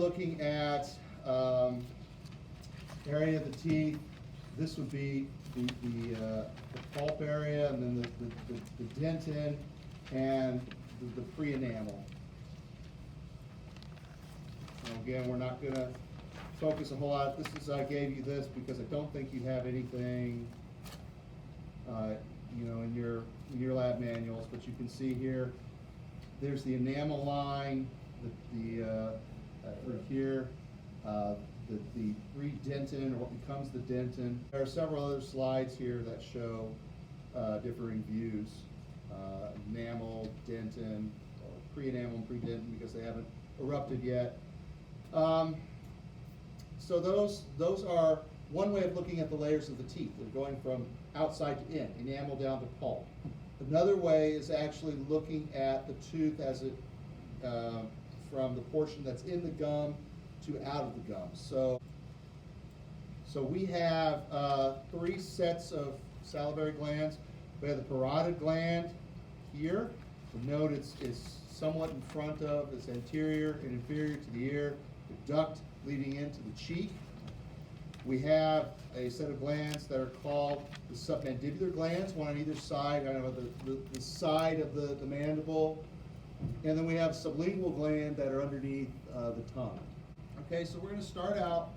looking at area of the teeth, this would be the pulp area, and then the dentin and the pre-enamel. Now again, we're not going to focus a whole lot. I gave you this because I don't think you have anything, in your lab manuals. But you can see here, there's the enamel line, right here, the pre-dentin, or what becomes the dentin. There are several other slides here that show differing views, enamel, dentin, or pre-enamel and pre-dentin, because they haven't erupted yet. So those are one way of looking at the layers of the teeth. They're going from outside to in, enamel down to pulp. Another way is actually looking at the tooth as it from the portion that's in the gum to out of the gum. So we have 3 sets of salivary glands. We have the parotid gland here. Note it's somewhat in front of, it's anterior and inferior to the ear. The duct leading into the cheek. We have a set of glands that are called the submandibular glands, one on either side, the side of the mandible. And then we have sublingual gland that are underneath the tongue. Okay, so we're going to start out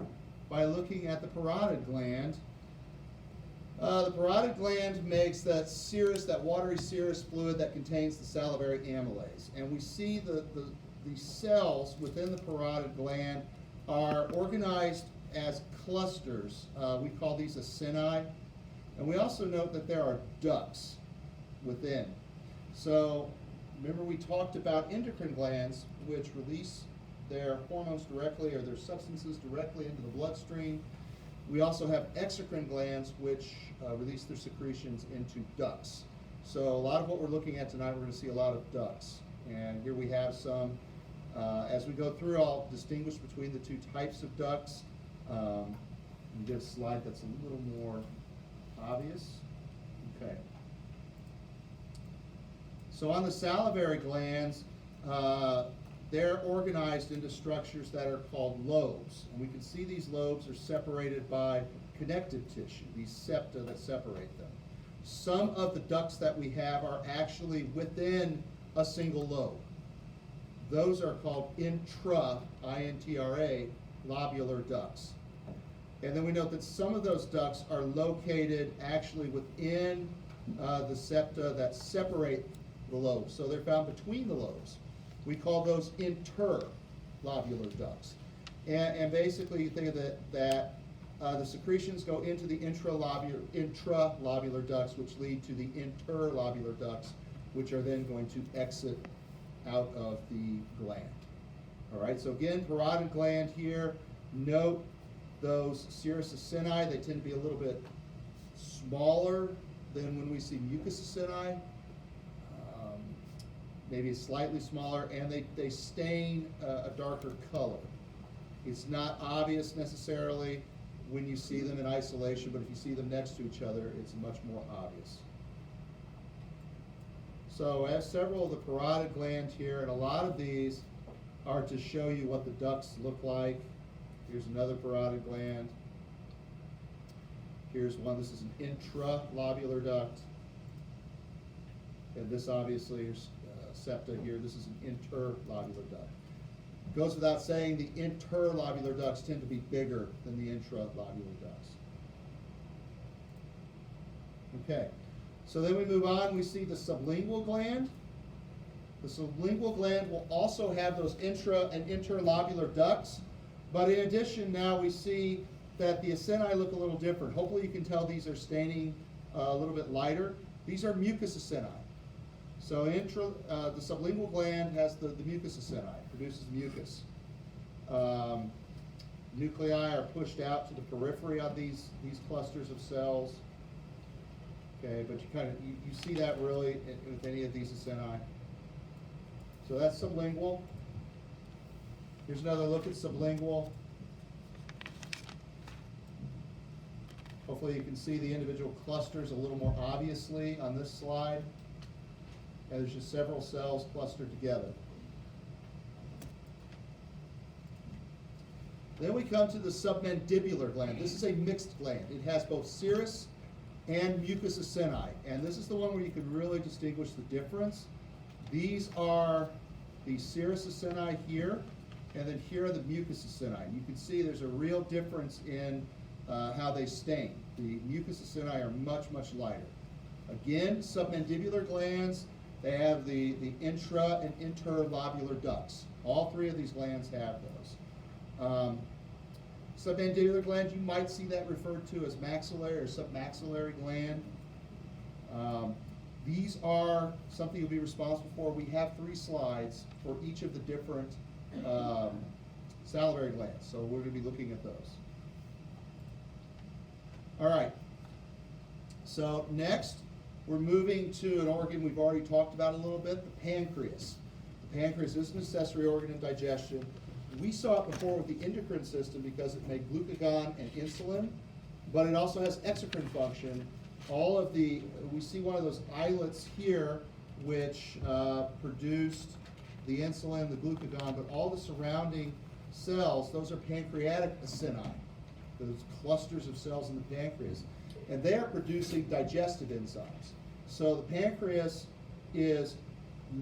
by looking at the parotid gland. The parotid gland makes that serous, that watery serous fluid that contains the salivary amylase. And we see the cells within the parotid gland are organized as clusters. We call these acini. And we also note that there are ducts within. So remember, we talked about endocrine glands, which release their hormones directly, or their substances directly into the bloodstream. We also have exocrine glands, which release their secretions into ducts. So a lot of what we're looking at tonight, we're going to see a lot of ducts. And here we have some. As we go through, I'll distinguish between the 2 types of ducts. And get a slide that's a little more obvious. Okay. So on the salivary glands, they're organized into structures that are called lobes. And we can see these lobes are separated by connective tissue, these septa that separate them. Some of the ducts that we have are actually within a single lobe. Those are called intra, I-N-T-R-A, lobular ducts. And then we note that some of those ducts are located actually within the septa that separate the lobes. So they're found between the lobes. We call those interlobular ducts. And basically, you think of that the secretions go into the intralobular ducts, which lead to the interlobular ducts, which are then going to exit out of the gland. All right, so again, parotid gland here. Note those serous acini. They tend to be a little bit smaller than when we see mucus acini. Maybe slightly smaller, and they stain a darker color. It's not obvious necessarily when you see them in isolation, but if you see them next to each other, it's much more obvious. So I have several of the parotid glands here, and a lot of these are to show you what the ducts look like. Here's another parotid gland. Here's one. This is an intralobular duct. And this obviously is septa here. This is an interlobular duct. Goes without saying, the interlobular ducts tend to be bigger than the intralobular ducts. Okay, so then we move on. We see the sublingual gland. The sublingual gland will also have those intra and interlobular ducts, but in addition, now we see that the acini look a little different. Hopefully you can tell these are staining a little bit lighter. These are mucus acini. So the sublingual gland has the mucus acini, produces mucus. Nuclei are pushed out to the periphery of these clusters of cells. Okay, but you see that really with any of these acini. So that's sublingual. Here's another look at sublingual. Hopefully you can see the individual clusters a little more obviously on this slide. And there's just several cells clustered together. Then we come to the submandibular gland. This is a mixed gland. It has both serous and mucus acini. And this is the one where you can really distinguish the difference. These are the serous acini here, and then here are the mucus acini. You can see there's a real difference in how they stain. The mucus acini are much, much lighter. Again, submandibular glands, they have the intra and interlobular ducts. All three of these glands have those. Submandibular gland, you might see that referred to as maxillary or submaxillary gland. These are something you'll be responsible for. We have 3 slides for each of the different salivary glands, so we're going to be looking at those. All right, so next we're moving to an organ we've already talked about a little bit, the pancreas. The pancreas is an accessory organ in digestion. We saw it before with the endocrine system because it made glucagon and insulin, but it also has exocrine function. We see one of those islets here which produced the insulin, the glucagon, but all the surrounding cells, those are pancreatic acini, those clusters of cells in the pancreas. And they are producing digestive enzymes. So the pancreas is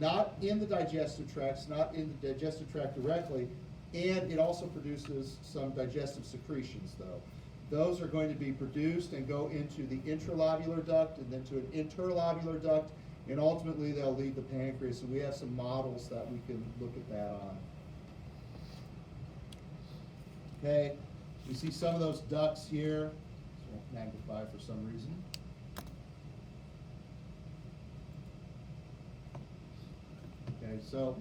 not in the digestive tract, it's not in the digestive tract directly, and it also produces some digestive secretions though. Those are going to be produced and go into the intralobular duct and then to an interlobular duct, and ultimately they'll leave the pancreas. And we have some models that we can look at that on. Okay, you see some of those ducts here. Magnify for some reason. Okay, so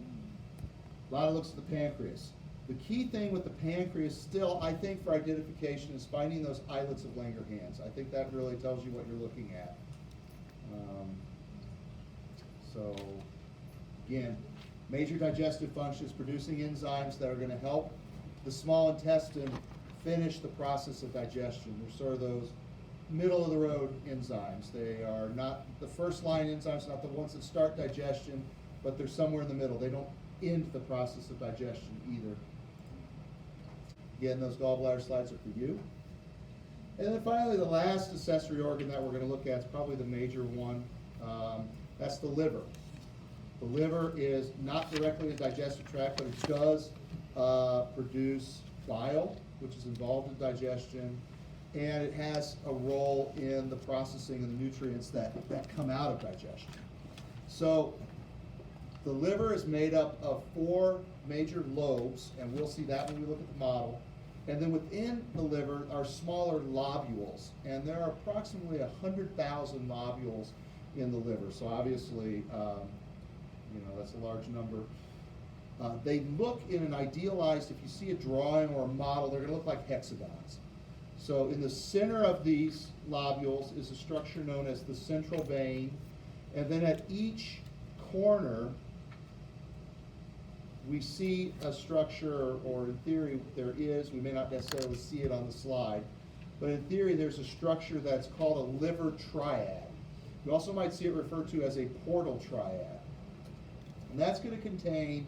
a lot of looks at the pancreas. The key thing with the pancreas still, I think, for identification is finding those islets of Langerhans. I think that really tells you what you're looking at. So again, major digestive functions, producing enzymes that are going to help the small intestine finish the process of digestion. They're sort of those middle of the road enzymes. They are not the first line enzymes, not the ones that start digestion, but they're somewhere in the middle. They don't end the process of digestion either. Again, those gallbladder slides are for you. And then finally, the last accessory organ that we're going to look at is probably the major one. That's the liver. The liver is not directly a digestive tract, but it does produce bile, which is involved in digestion, and it has a role in the processing of the nutrients that come out of digestion. So the liver is made up of 4 major lobes, and we'll see that when we look at the model. And then within the liver are smaller lobules, and there are approximately 100,000 lobules in the liver. So obviously, that's a large number. They look in an idealized, if you see a drawing or a model, they're going to look like hexagons. So in the center of these lobules is a structure known as the central vein, and then at each corner we see a structure, or in theory there is, we may not necessarily see it on the slide, but in theory there's a structure that's called a liver triad. You also might see it referred to as a portal triad. And that's going to contain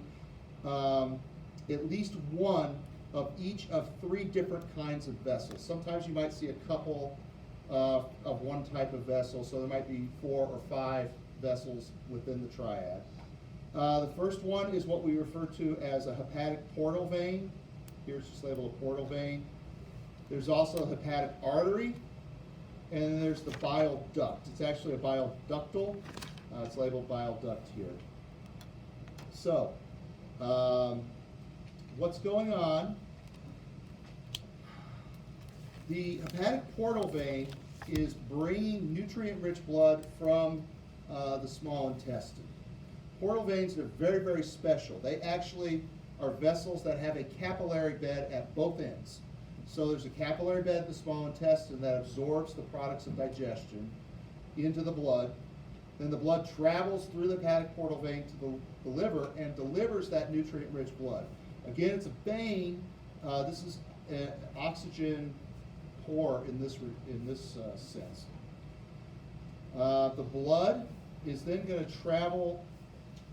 at least one of each of 3 different kinds of vessels. Sometimes you might see a couple of one type of vessel, so there might be 4 or 5 vessels within the triad. The first one is what we refer to as a hepatic portal vein. Here's just labeled a portal vein. There's also a hepatic artery, and then there's the bile duct. It's actually a bile ductal. It's labeled bile duct here. So, what's going on? The hepatic portal vein is bringing nutrient-rich blood from the small intestine. Portal veins are very, very special. They actually are vessels that have a capillary bed at both ends. So there's a capillary bed in the small intestine that absorbs the products of digestion into the blood. Then the blood travels through the hepatic portal vein to the liver and delivers that nutrient-rich blood. Again, it's a vein. This is an oxygen poor in this sense. The blood is then going to travel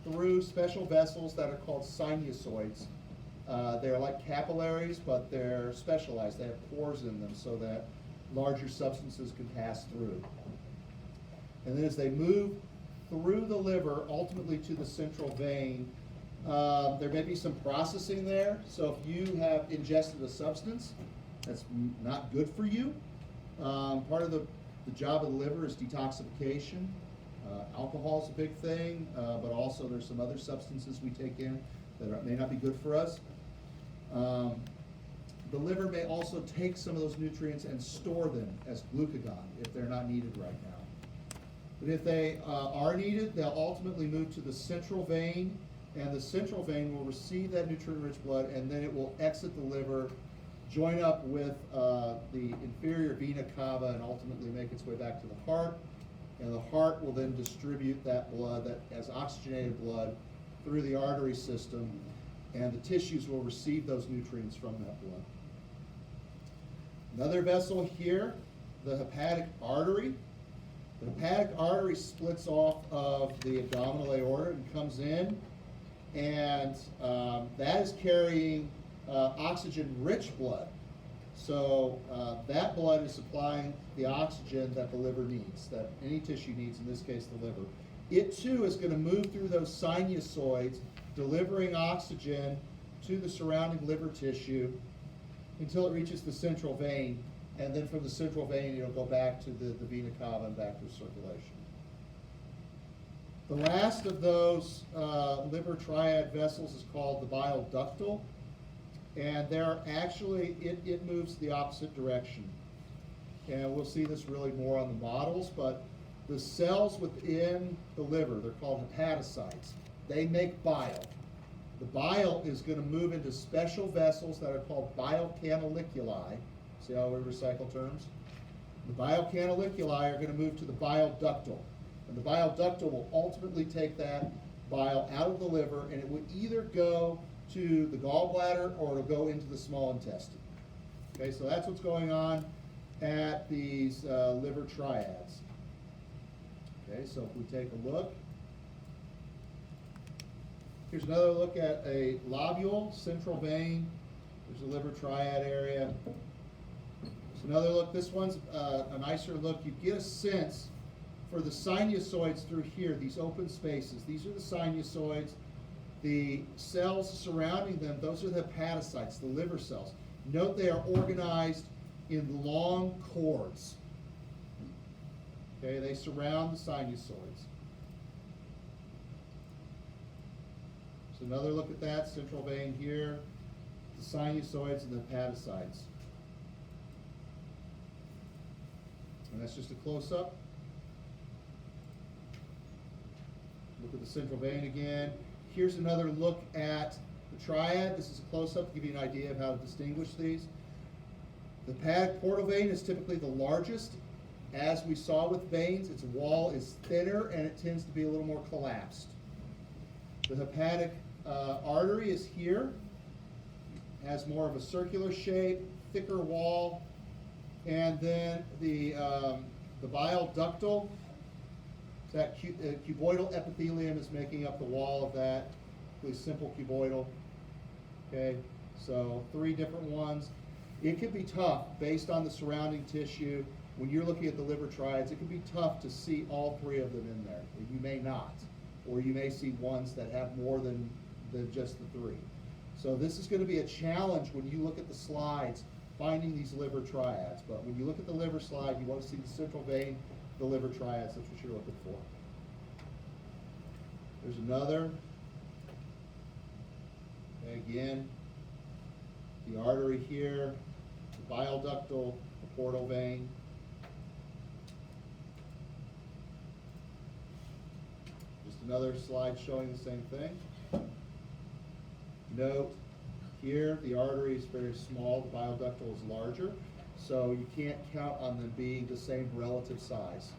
through special vessels that are called sinusoids They're like capillaries, but they're specialized. They have pores in them so that larger substances can pass through. And then as they move through the liver, ultimately to the central vein, there may be some processing there. So if you have ingested a substance that's not good for you, part of the job of the liver is detoxification. Alcohol is a big thing, but also there's some other substances we take in that may not be good for us. The liver may also take some of those nutrients and store them as glucagon if they're not needed right now. But if they are needed, they'll ultimately move to the central vein, and the central vein will receive that nutrient-rich blood, and then it will exit the liver, join up with the inferior vena cava, and ultimately make its way back to the heart. And the heart will then distribute that blood, that as oxygenated blood, through the artery system, and the tissues will receive those nutrients from that blood. Another vessel here, the hepatic artery. The hepatic artery splits off of the abdominal aorta and comes in, and that is carrying oxygen-rich blood. So that blood is supplying the oxygen that the liver needs, that any tissue needs, in this case the liver. It too is going to move through those sinusoids, delivering oxygen to the surrounding liver tissue until it reaches the central vein, and then from the central vein it'll go back to the vena cava and back to circulation. The last of those liver triad vessels is called the bile ductal, and they're actually, it moves the opposite direction. And we'll see this really more on the models, but the cells within the liver, they're called hepatocytes. They make bile. The bile is going to move into special vessels that are called bile canaliculi. See how we recycle terms? The bile canaliculi are going to move to the bile ductal. And the bile ductal will ultimately take that bile out of the liver, and it will either go to the gallbladder or it'll go into the small intestine. Okay, so that's what's going on at these liver triads. Okay, so if we take a look, here's another look at a lobule, central vein. There's a liver triad area. There's another look. This one's a nicer look. You get a sense for the sinusoids through here, these open spaces. These are the sinusoids. The cells surrounding them, those are the hepatocytes, the liver cells. Note they are organized in long cords. Okay, they surround the sinusoids. So another look at that, central vein here, the sinusoids and the hepatocytes. And that's just a close-up. Look at the central vein again. Here's another look at the triad. This is a close-up to give you an idea of how to distinguish these. The hepatic portal vein is typically the largest. As we saw with veins, its wall is thinner and it tends to be a little more collapsed. The hepatic artery is here, has more of a circular shape, thicker wall, and then the bile ductal, that cuboidal epithelium is making up the wall of that, really simple cuboidal. Okay, so 3 different ones. It can be tough based on the surrounding tissue. When you're looking at the liver triads, it can be tough to see all 3 of them in there. You may not, or you may see ones that have more than just the 3. So this is going to be a challenge when you look at the slides, finding these liver triads. But when you look at the liver slide, you want to see the central vein, the liver triads. That's what you're looking for. There's another. Okay, again, the artery here, the bile ductal, the portal vein. Just another slide showing the same thing. Note here, the artery is very small, the bile ductal is larger, so you can't count on them being the same relative size.